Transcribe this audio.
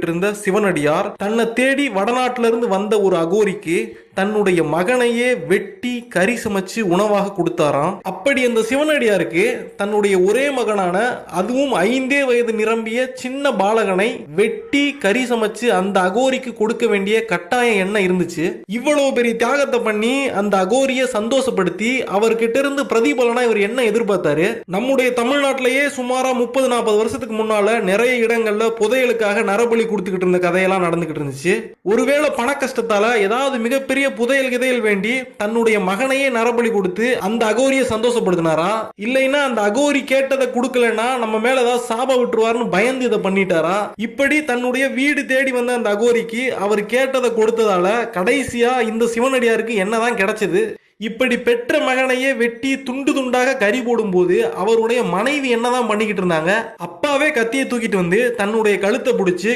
இருந்த சிவனடியார் தன்னை தேடி வடநாட்டில இருந்து வந்த ஒரு அகோரிக்கு தன்னுடைய மகனையே வெட்டி கறி சமைச்சு உணவாக கொடுத்தாராம். அப்படி அந்த சிவனடியாருக்கு தன்னுடைய ஒரே மகனான, அதுவும் 5 வயது நிரம்பிய சின்ன பாலகனை வெட்டி கறி சமைச்சு அந்த அகோரிக்கு கொடுக்க வேண்டிய கட்டாயம் என்ன இருந்துச்சு? இவ்வளவு பெரிய தியாகத்தை பண்ணி அந்த அகோரிய சந்தோஷப்படுத்தி அவர்கிட்ட இருந்து பிரதிபலனா இவர் என்ன எதிர்பார்த்தாரு? நம்முடைய தமிழ்நாட்டிலேயே சுமாரா 30-40 வருஷத்துக்கு முன்னால நிறைய இடங்கள்ல புதையலுக்காக நரபலி கொடுத்துக்கிட்டு இருந்த கதையெல்லாம் நடந்துகிட்டு இருந்துச்சு. ஒருவேளை பண கஷ்டத்தால ஏதாவது மிகப்பெரிய புதையல் வேண்டி தன்னுடைய மகனையே நரபலி கொடுத்து அந்த அகோரியை சந்தோஷப்படுத்தினாரா? இல்லைன்னா அந்த அகோரி கேட்டதை கொடுக்கலன்னா நம்ம மேல ஏதாவது சாப விட்டுருவாருன்னு பயந்து இதை பண்ணிட்டாரா? இப்படி தன்னுடைய வீடு தேடி வந்த அந்த அகோரிக்கு அவர் கேட்டதை கொடுத்ததால கடைசியா இந்த சிவனடியாருக்கு என்னதான் கிடைச்சது? இப்படி பெற்ற மகனையே வெட்டி துண்டு துண்டாக கறி போடும் போது அவருடைய மனைவி என்னதான் பண்ணிக்கிட்டு இருந்தாங்க? அப்பாவே கத்தியை தூக்கிட்டு வந்து தன்னுடைய கழுத்தை பிடிச்சு